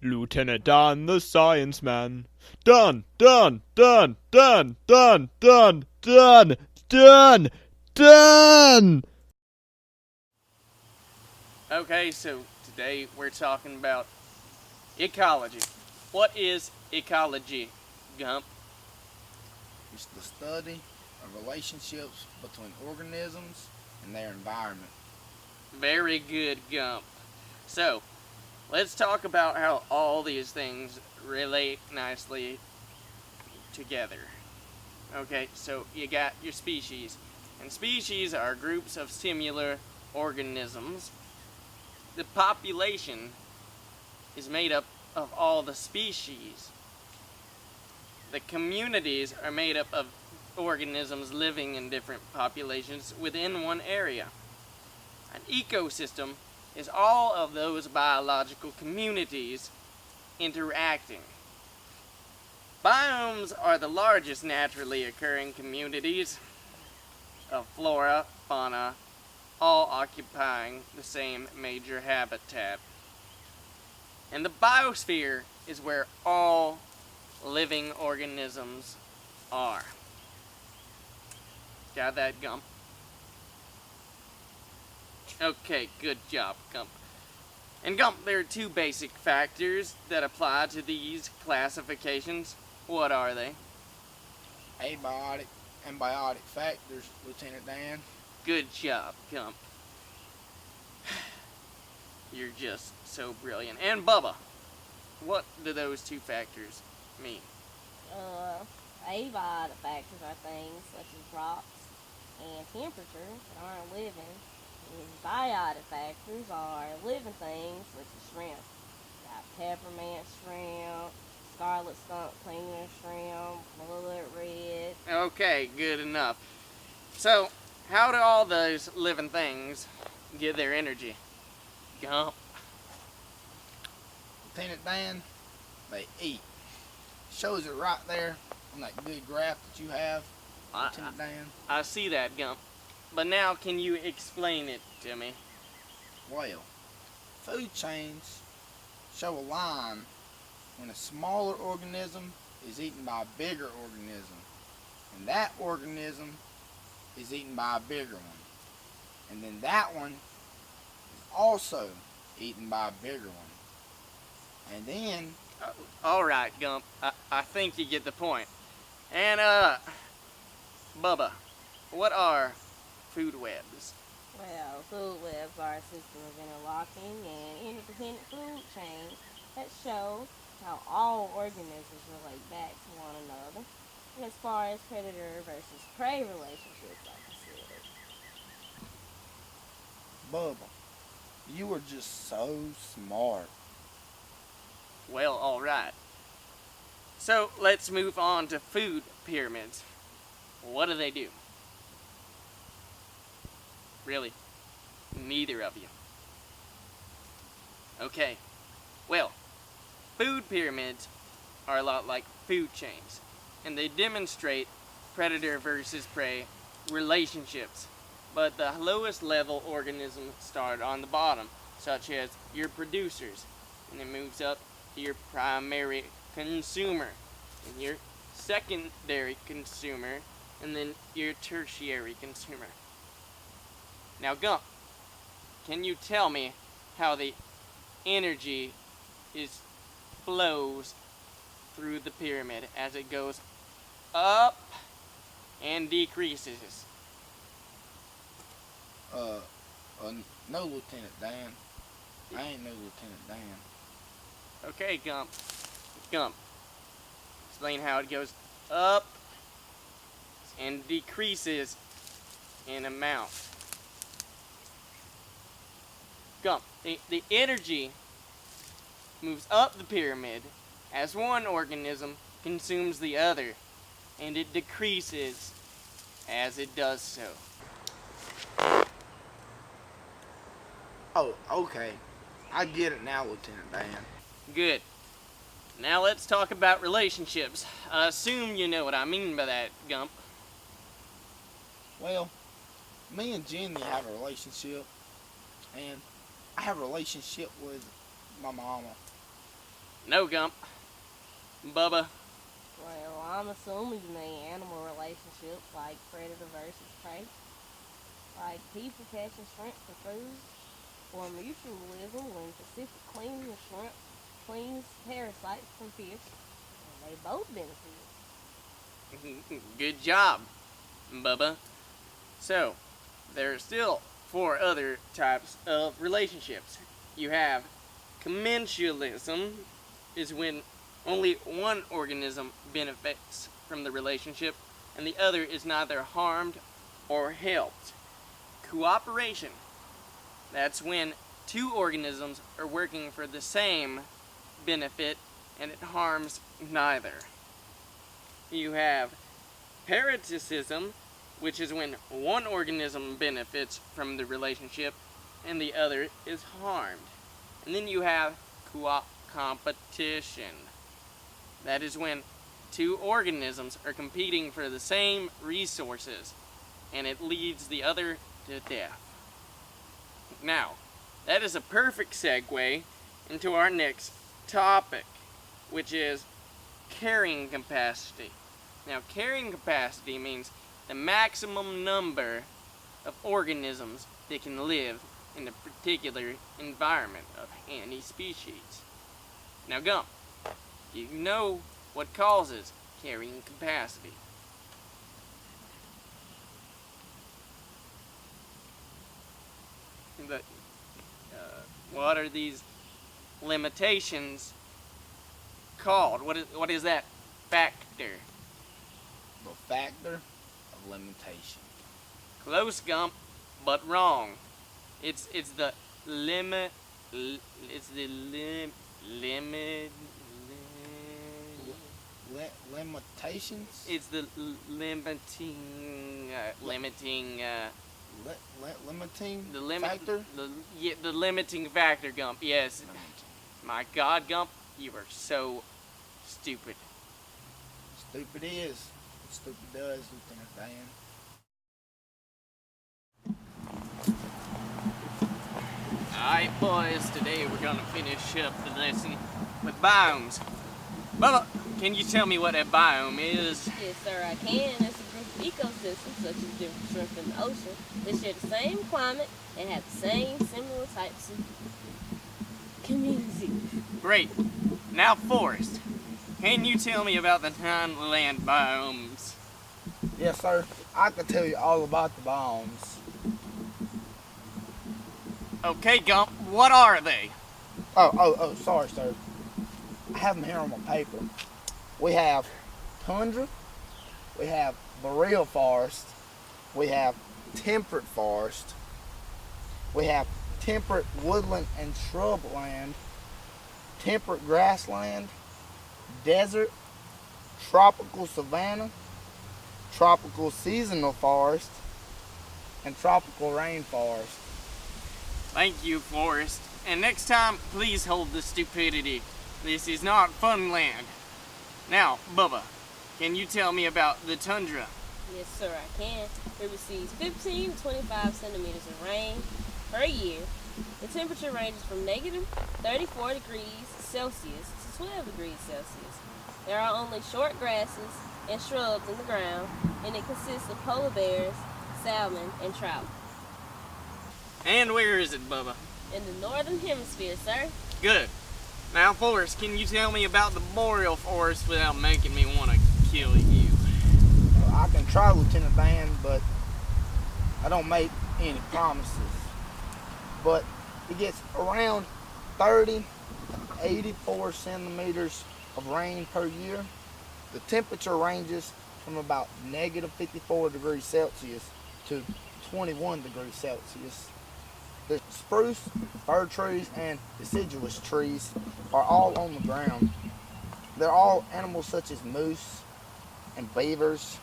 Lieutenant Dan the Science Man. Done, done, done, done, done, done, done, done, done! Okay, so today we're talking about ecology. What is ecology, Gump? It's the study of relationships between organisms and their environment. Very good, Gump. So, let's talk about how all these things relate nicely together. Okay, so you got your species. And species are groups of similar organisms. The population is made up of all the species. The communities are made up of organisms living in different populations within one area. An ecosystem is all of those biological communities interacting. Biomes are the largest naturally occurring communities of flora, fauna, all occupying the same major habitat. And the biosphere is where all living organisms are. Got that, Gump? Okay, good job, Gump. And Gump, there are two basic factors that apply to these classifications. What are they? Abiotic and biotic factors, Lieutenant Dan. Good job, Gump. You're just so brilliant. And Bubba, what do those two factors mean? Abiotic factors are things such as rocks and temperature that aren't living. And biotic factors are living things such as shrimp. Got peppermint shrimp, scarlet skunk cleaner shrimp, blood red. Okay, good enough. So, how do all those living things get their energy? Gump. Lieutenant Dan, they eat. Shows it right there on that good graph that you have, Lieutenant Dan. I see that, Gump. But now, can you explain it to me? Well, food chains show a line when a smaller organism is eaten by a bigger organism, and that organism is eaten by a bigger one, and then that one is also eaten by a bigger one, and then Alright, Gump. I think you get the point. And, Bubba, what are food webs? Well, food webs are a system of interlocking and interdependent food chains that show how all organisms relate back to one another, and as far as predator versus prey relationships are considered. Bubba, you are just so smart. Well, alright. So, let's move on to food pyramids. What do they do? Really? Neither of you. Okay. Well, food pyramids are a lot like food chains, and they demonstrate predator versus prey relationships. But the lowest level organisms start on the bottom, such as your producers, and it moves up to your primary consumer, and your secondary consumer, and then your tertiary consumer. Now, Gump, can you tell me how the energy flows through the pyramid as it goes up and decreases? No, Lieutenant Dan. I ain't no Lieutenant Dan. Okay, Gump. Gump, explain how it goes up and decreases in amount. Gump, the energy moves up the pyramid as one organism consumes the other, and it decreases as it does so. Oh, okay. I get it now, Lieutenant Dan. Good. Now let's talk about relationships. I assume you know what I mean by that, Gump. Well, me and Jenny have a relationship, and I have a relationship with my mama. No, Gump. Bubba. Well, I'm assuming you mean animal relationships like predator versus prey, like people catching shrimp for food, or mutualism when Pacific cleans the shrimp cleans parasites from fish, and they both benefit. Good job, Bubba. So, there are still four other types of relationships. You have commensalism, is when only one organism benefits from the relationship and the other is neither harmed or helped. Cooperation, that's when two organisms are working for the same benefit and it harms neither. You have parasitism, which is when one organism benefits from the relationship and the other is harmed. And then you have competition. That is when two organisms are competing for the same resources and it leads the other to death. Now, that is a perfect segue into our next topic, which is carrying capacity. Now, carrying capacity means the maximum number of organisms that can live in a particular environment of any species. Now, Gump, do you know what causes carrying capacity? But, what are these limitations called? What is that factor? The factor of limitation. Close, Gump, but wrong. It's the limit. It's the limit. Limitations. It's the limiting. Limiting. Limiting The limit. factor. The limiting factor, Gump. Yes. My God, Gump, you are so stupid. Stupid is. Stupid does, Lieutenant Dan. Alright, boys, today we're gonna finish up the lesson with biomes. Bubba, can you tell me what a biome is? Yes, sir, I can. It's a group of ecosystems, such as different shrimp in the ocean, that share the same climate and have the same similar types of community. Great. Now, Forrest, can you tell me about the 9 land biomes? Yes, sir. I can tell you all about the bombs. Okay, Gump, what are they? Oh, sorry, sir. I have them here on my paper. We have tundra, we have boreal forest, we have temperate forest, we have temperate woodland and shrubland, temperate grassland, desert, tropical savanna, tropical seasonal forest, and tropical rainforest. Thank you, Forrest. And next time, please hold the stupidity. This is not Funland. Now, Bubba, can you tell me about the tundra? Yes, sir, I can. It receives 15 to 25 centimeters of rain per year. The temperature ranges from negative 34 degrees Celsius to 12 degrees Celsius. There are only short grasses and shrubs in the ground, and it consists of polar bears, salmon, and trout. And where is it, Bubba? In the northern hemisphere, sir. Good. Now, Forrest, can you tell me about the boreal forest without making me want to kill you? I can try, Lieutenant Dan, but I don't make any promises. But it gets around 30 to 84 centimeters of rain per year. The temperature ranges from about negative 54 degrees Celsius to 21 degrees Celsius. The spruce, fir trees, and deciduous trees are all on the ground. They're all animals such as moose and beavers,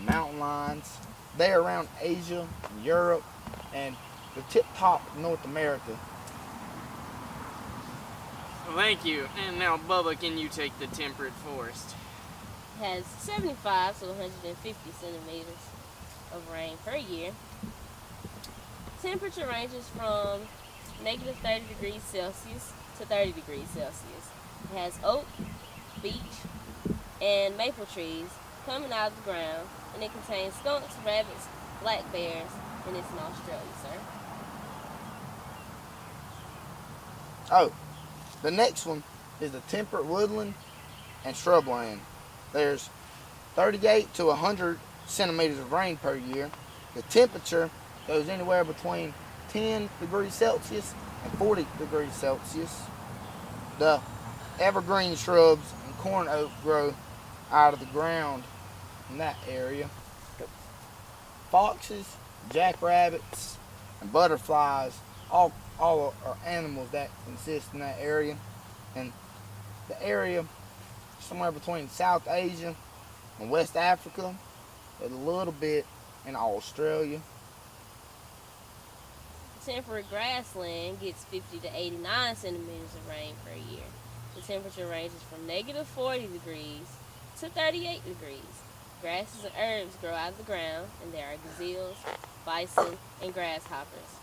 mountain lions. They're around Asia, Europe, and the tip top of North America. Thank you. And now, Bubba, can you take the temperate forest? It has 75 to 150 centimeters of rain per year. Temperature ranges from negative 30 degrees Celsius to 30 degrees Celsius. It has oak, beech, and maple trees coming out of the ground, and it contains skunks, rabbits, black bears, and it's in Australia, sir. Oh, the next one is the temperate woodland and shrubland. There's 38 to 100 centimeters of rain per year. The temperature goes anywhere between 10 degrees Celsius and 40 degrees Celsius. The evergreen shrubs and corn oak grow out of the ground in that area. Foxes, jackrabbits, and butterflies all are animals that exist in that area. And the area somewhere between South Asia and West Africa, with a little bit in Australia. Temperate grassland gets 50 to 89 centimeters of rain per year. The temperature ranges from negative 40 degrees to 38 degrees. Grasses and herbs grow out of the ground, and there are gazelles, bison, and grasshoppers.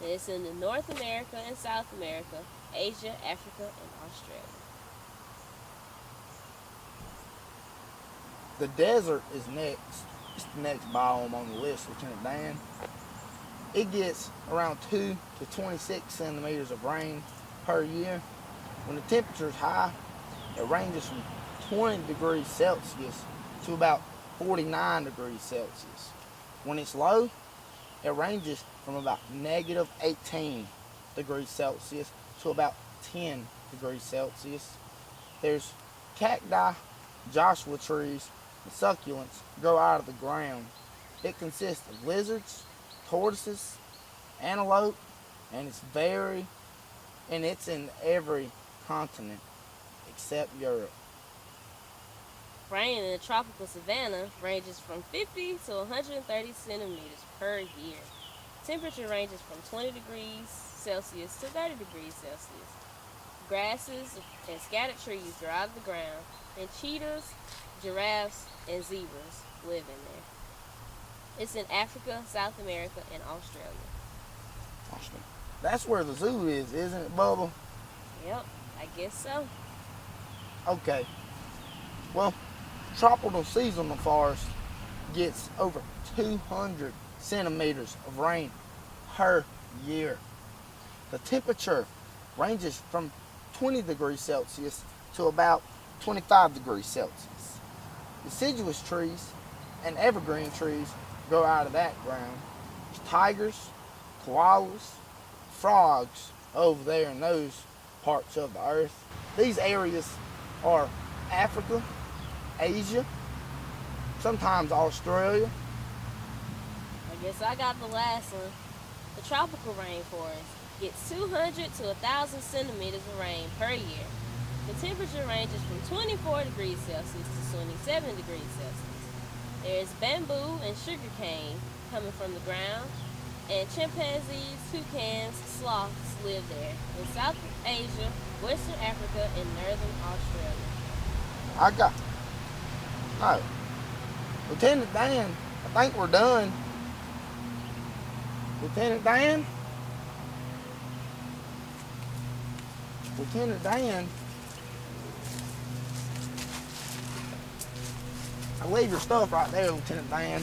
It's in the North America and South America, Asia, Africa, and Australia. The desert is next. It's the next biome on the list, Lieutenant Dan. It gets around 2 to 26 centimeters of rain per year. When the temperature is high, it ranges from 20 degrees Celsius to about 49 degrees Celsius. When it's low, it ranges from about negative 18 degrees Celsius to about 10 degrees Celsius. There's cacti, Joshua trees, and succulents grow out of the ground. It consists of lizards, tortoises, antelope, and it's in every continent except Europe. Rain in the tropical savanna ranges from 50 to 130 centimeters per year. Temperature ranges from 20 degrees Celsius to 30 degrees Celsius. Grasses and scattered trees grow out of the ground, and cheetahs, giraffes, and zebras live in there. It's in Africa, South America, and Australia. That's where the zoo is, isn't it, Bubba? Yep, I guess so. Okay. Well, tropical seasonal forest gets over 200 centimeters of rain per year. The temperature ranges from 20 degrees Celsius to about 25 degrees Celsius. Deciduous trees and evergreen trees grow out of that ground. There's tigers, koalas, frogs over there in those parts of the earth. These areas are Africa, Asia, sometimes Australia. I guess I got the last one. The tropical rainforest gets 200 to 1,000 centimeters of rain per year. The temperature ranges from 24 degrees Celsius to 27 degrees Celsius. There is bamboo and sugar cane coming from the ground, and chimpanzees, toucans, sloths live there in South Asia, Western Africa, and Northern Australia. No. Lieutenant Dan, I think we're done. Lieutenant Dan? Lieutenant Dan? I leave your stuff right there, Lieutenant Dan.